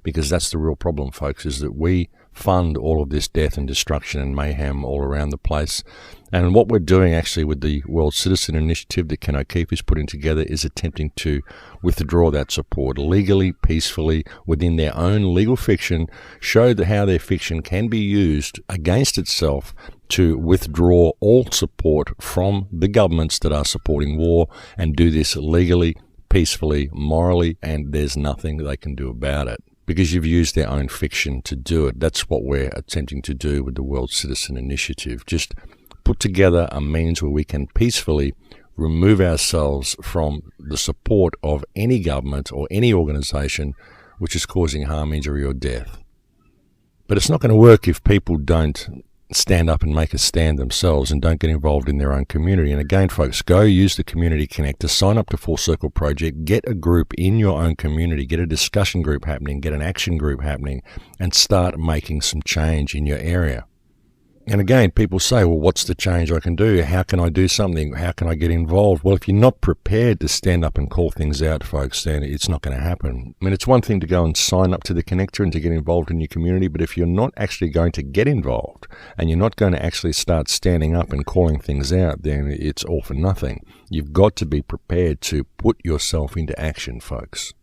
Because that's the real problem, folks, is that we fund all of this death and destruction and mayhem all around the place. And what we're doing actually with the World Citizen Initiative that Ken O'Keefe is putting together is attempting to withdraw that support legally, peacefully, within their own legal fiction, show that how their fiction can be used against itself to withdraw all support from the governments that are supporting war, and do this legally, peacefully, morally, and there's nothing they can do about it. Because you've used their own fiction to do it. That's what we're attempting to do with the World Citizen Initiative. Just put together a means where we can peacefully remove ourselves from the support of any government or any organization which is causing harm, injury, or death. But it's not going to work if people don't stand up and make a stand themselves and don't get involved in their own community. And again, folks, go use the Community Connector, sign up to Full Circle Project, get a group in your own community, get a discussion group happening, get an action group happening, and start making some change in your area. And again, people say, well, what's the change I can do? How can I do something? How can I get involved? Well, if you're not prepared to stand up and call things out, folks, then it's not going to happen. It's one thing to go and sign up to the Connector and to get involved in your community, but if you're not actually going to get involved and you're not going to actually start standing up and calling things out, then it's all for nothing. You've got to be prepared to put yourself into action, folks.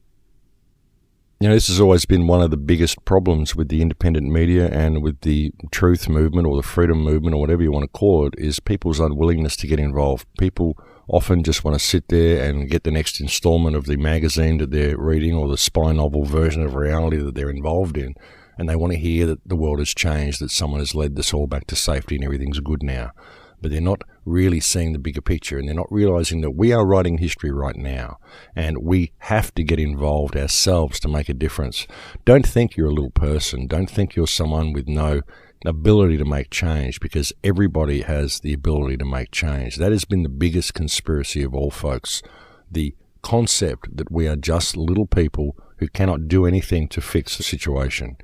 This has always been one of the biggest problems with the independent media and with the truth movement or the freedom movement or whatever you want to call it, is people's unwillingness to get involved. People often just want to sit there and get the next installment of the magazine that they're reading or the spy novel version of reality that they're involved in, and they want to hear that the world has changed, that someone has led this all back to safety and everything's good now. But they're not really seeing the bigger picture, and they're not realizing that we are writing history right now, and we have to get involved ourselves to make a difference. Don't think you're a little person. Don't think you're someone with no ability to make change, because everybody has the ability to make change. That has been the biggest conspiracy of all, folks. The concept that we are just little people who cannot do anything to fix the situation.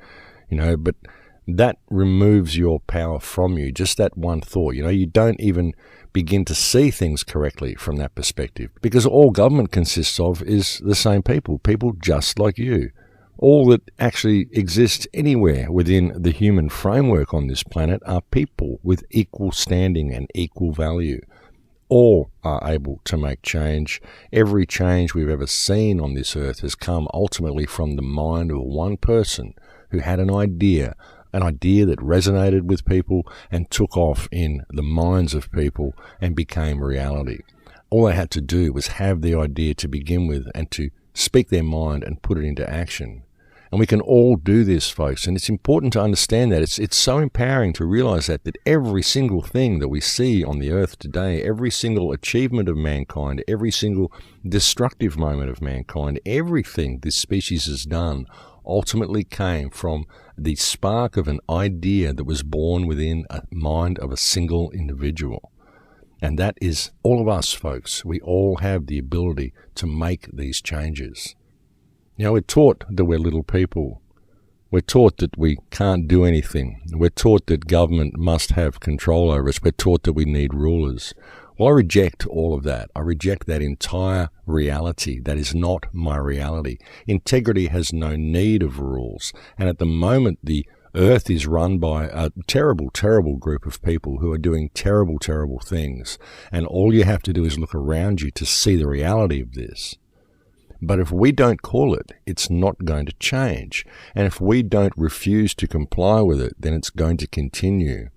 But that removes your power from you. Just that one thought. You don't even begin to see things correctly from that perspective, because all government consists of is the same people just like you. All that actually exists anywhere within the human framework on this planet are people with equal standing and equal value. All are able to make change. Every change we've ever seen on this earth has come ultimately from the mind of one person who had an idea that resonated with people and took off in the minds of people and became reality. All they had to do was have the idea to begin with and to speak their mind and put it into action. And we can all do this, folks, and it's important to understand that. It's so empowering to realize that every single thing that we see on the earth today, every single achievement of mankind, every single destructive moment of mankind, everything this species has done ultimately came from the spark of an idea that was born within a mind of a single individual. And that is all of us, folks. We all have the ability to make these changes. We're taught that we're little people. We're taught that we can't do anything. We're taught that government must have control over us. We're taught that we need rulers. Well, I reject all of that. I reject that entire reality. That is not my reality. Integrity has no need of rules. And at the moment, the earth is run by a terrible, terrible group of people who are doing terrible, terrible things. And all you have to do is look around you to see the reality of this. But if we don't call it, it's not going to change. And if we don't refuse to comply with it, then it's going to continue.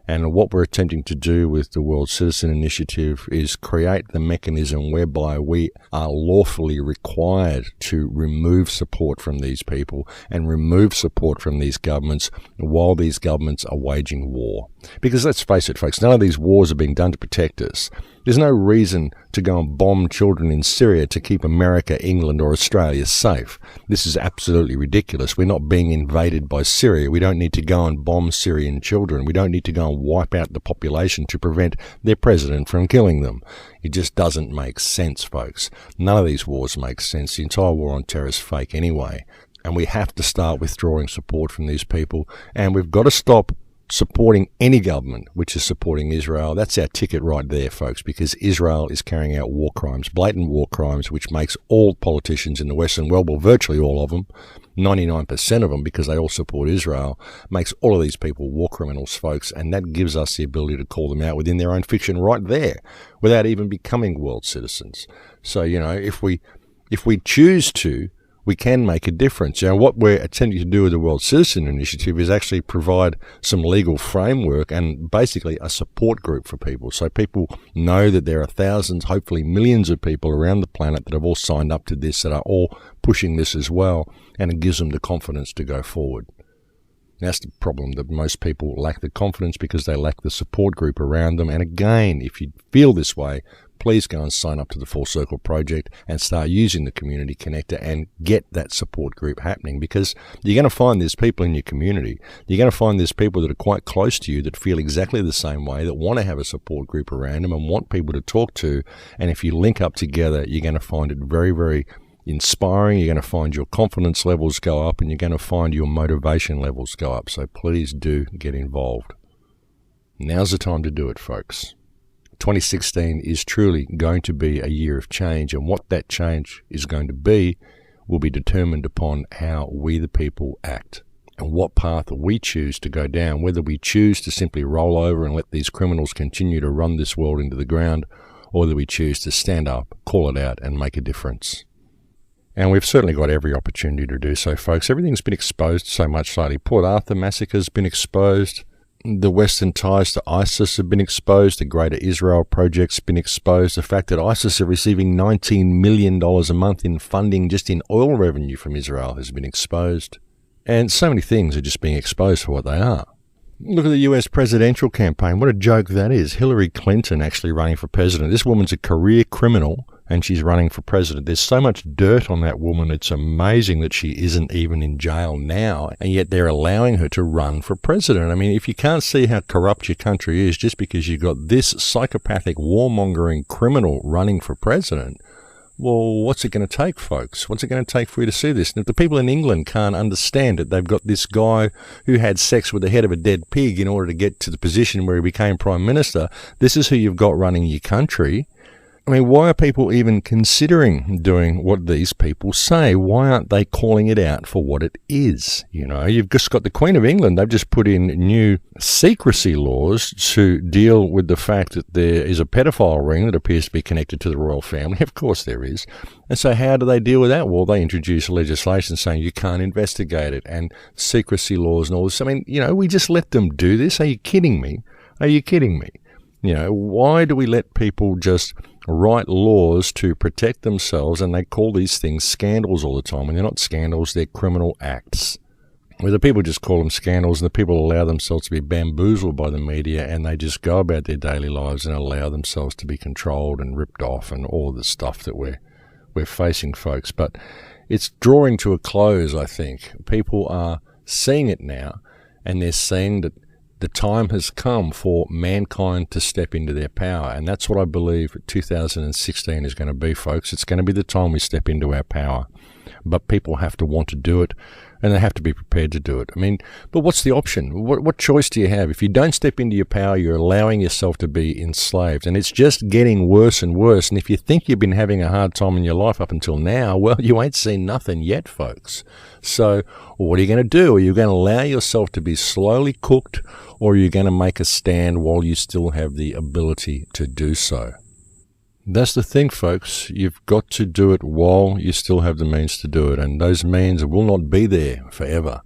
And what we're attempting to do with the World Citizen Initiative is create the mechanism whereby we are lawfully required to remove support from these people and remove support from these governments while these governments are waging war. Because let's face it, folks, none of these wars are being done to protect us. There's no reason to go and bomb children in Syria to keep America, England, or Australia safe. This is absolutely ridiculous. We're not being invaded by Syria. We don't need to go and bomb Syrian children. We don't need to go and wipe out the population to prevent their president from killing them. It just doesn't make sense, folks. None of these wars make sense. The entire war on terror is fake anyway. And we have to start withdrawing support from these people. And we've got to stop supporting any government which is supporting Israel. That's our ticket right there, folks, because Israel is carrying out war crimes, blatant war crimes, which makes all politicians in the Western world, well, virtually all of them, 99% of them, because they all support Israel, makes all of these people war criminals, folks, and that gives us the ability to call them out within their own fiction right there without even becoming world citizens. So, if we choose to, we can make a difference. What we're attempting to do with the World Citizen Initiative is actually provide some legal framework and basically a support group for people. So people know that there are thousands, hopefully millions of people around the planet that have all signed up to this, that are all pushing this as well, and it gives them the confidence to go forward. That's the problem, that most people lack the confidence because they lack the support group around them. And again, if you feel this way, please go and sign up to the Full Circle Project and start using the Community Connector and get that support group happening, because you're going to find there's people in your community. You're going to find there's people that are quite close to you that feel exactly the same way, that want to have a support group around them and want people to talk to. And if you link up together, you're going to find it very, very inspiring. You're going to find your confidence levels go up and you're going to find your motivation levels go up. So please do get involved. Now's the time to do it, folks. 2016 is truly going to be a year of change, and what that change is going to be will be determined upon how we the people act and what path we choose to go down, whether we choose to simply roll over and let these criminals continue to run this world into the ground, or whether we choose to stand up, call it out, and make a difference. And we've certainly got every opportunity to do so, folks. Everything's been exposed so much lately. Port Arthur massacre's been exposed. The Western ties to ISIS have been exposed. The Greater Israel Project's been exposed. The fact that ISIS are receiving $19 million a month in funding just in oil revenue from Israel has been exposed. And so many things are just being exposed for what they are. Look at the US presidential campaign. What a joke that is. Hillary Clinton actually running for president. This woman's a career criminal and she's running for president. There's so much dirt on that woman. It's amazing that she isn't even in jail now, and yet they're allowing her to run for president. I mean, if you can't see how corrupt your country is just because you've got this psychopathic, warmongering criminal running for president, well, what's it going to take, folks? What's it going to take for you to see this? And if the people in England can't understand it, they've got this guy who had sex with the head of a dead pig in order to get to the position where he became prime minister. This is who you've got running your country. I mean, why are people even considering doing what these people say? Why aren't they calling it out for what it is? You know, you've just got the Queen of England. They've just put in new secrecy laws to deal with the fact that there is a pedophile ring that appears to be connected to the royal family. Of course there is. And so how do they deal with that? Well, they introduce legislation saying you can't investigate it and secrecy laws and all this. I mean, you know, we just let them do this. Are you kidding me? Are you kidding me? You know, why do we let people just write laws to protect themselves, and they call these things scandals all the time? When they're not scandals, they're criminal acts. Where the people just call them scandals, and the people allow themselves to be bamboozled by the media, and they just go about their daily lives and allow themselves to be controlled and ripped off and all of the stuff that we're facing, folks. But it's drawing to a close, I think. People are seeing it now, and they're seeing that the time has come for mankind to step into their power, and that's what I believe 2016 is going to be, folks. It's going to be the time we step into our power, but people have to want to do it, and they have to be prepared to do it. I mean, but what's the option? What choice do you have? If you don't step into your power, you're allowing yourself to be enslaved, and it's just getting worse and worse. And if you think you've been having a hard time in your life up until now, well, you ain't seen nothing yet, folks. So what are you going to do? Are you going to allow yourself to be slowly cooked, or are you going to make a stand while you still have the ability to do so? That's the thing, folks. You've got to do it while you still have the means to do it, and those means will not be there forever.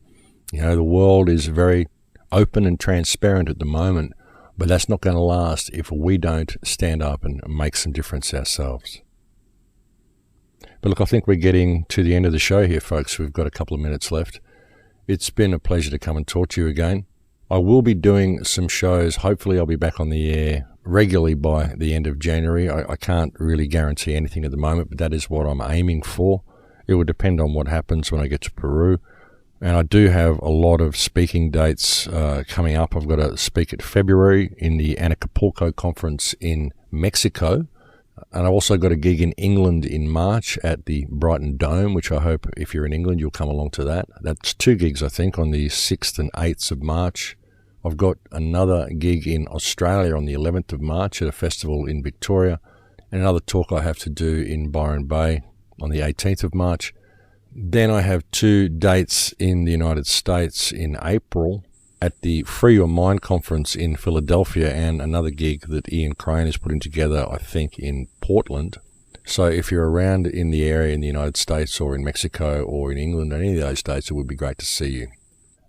You know, the world is very open and transparent at the moment, but that's not going to last if we don't stand up and make some difference ourselves. But look, I think we're getting to the end of the show here, folks. We've got a couple of minutes left. It's been a pleasure to come and talk to you again. I will be doing some shows. Hopefully I'll be back on the air regularly by the end of January. I can't really guarantee anything at the moment, but that is what I'm aiming for. It will depend on what happens when I get to Peru. And I do have a lot of speaking dates coming up. I've got to speak at February in the Acapulco conference in Mexico. And I've also got a gig in England in March at the Brighton Dome, which I hope if you're in England, you'll come along to that. That's 2 gigs, I think, on the 6th and 8th of March. I've got another gig in Australia on the 11th of March at a festival in Victoria, and another talk I have to do in Byron Bay on the 18th of March. Then I have 2 dates in the United States in April at the Free Your Mind conference in Philadelphia, and another gig that Ian Crane is putting together, I think, in Portland. So if you're around in the area in the United States or in Mexico or in England, any of those states, it would be great to see you.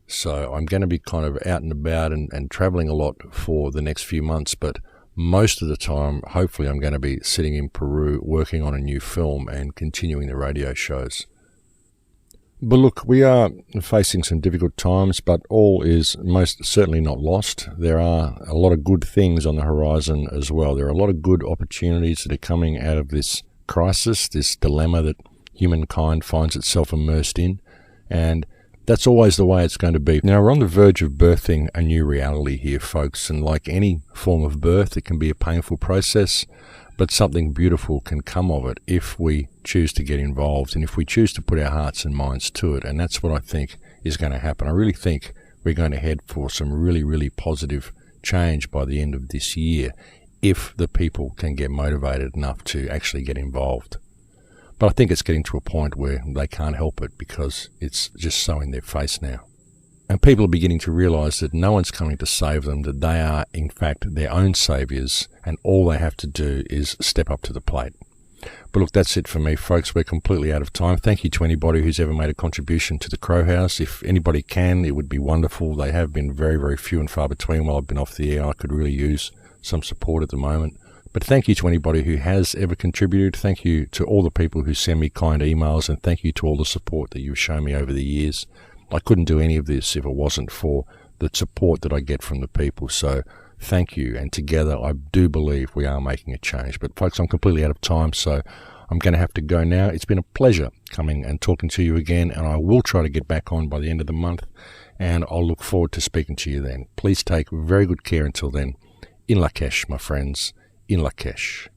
So I'm going to be kind of out and about and traveling a lot for the next few months, but most of the time, hopefully, I'm going to be sitting in Peru working on a new film and continuing the radio shows. But look, we are facing some difficult times, but all is most certainly not lost. There are a lot of good things on the horizon as well. There are a lot of good opportunities that are coming out of this crisis, this dilemma that humankind finds itself immersed in, and that's always the way it's going to be. Now, we're on the verge of birthing a new reality here, folks, and like any form of birth, it can be a painful process, but something beautiful can come of it if we choose to get involved and if we choose to put our hearts and minds to it. And that's what I think is going to happen. I really think we're going to head for some really, really positive change by the end of this year if the people can get motivated enough to actually get involved. But I think it's getting to a point where they can't help it because it's just so in their face now. And people are beginning to realize that no one's coming to save them, that they are, in fact, their own saviors, and all they have to do is step up to the plate. But look, that's it for me, folks. We're completely out of time. Thank you to anybody who's ever made a contribution to the Crow House. If anybody can, it would be wonderful. They have been very, very few and far between while I've been off the air. I could really use some support at the moment. But thank you to anybody who has ever contributed. Thank you to all the people who send me kind emails, and thank you to all the support that you've shown me over the years. I couldn't do any of this if it wasn't for the support that I get from the people. So thank you. And together, I do believe we are making a change. But folks, I'm completely out of time, so I'm going to have to go now. It's been a pleasure coming and talking to you again, and I will try to get back on by the end of the month, and I'll look forward to speaking to you then. Please take very good care until then. In Lakesh, my friends. In Lakesh.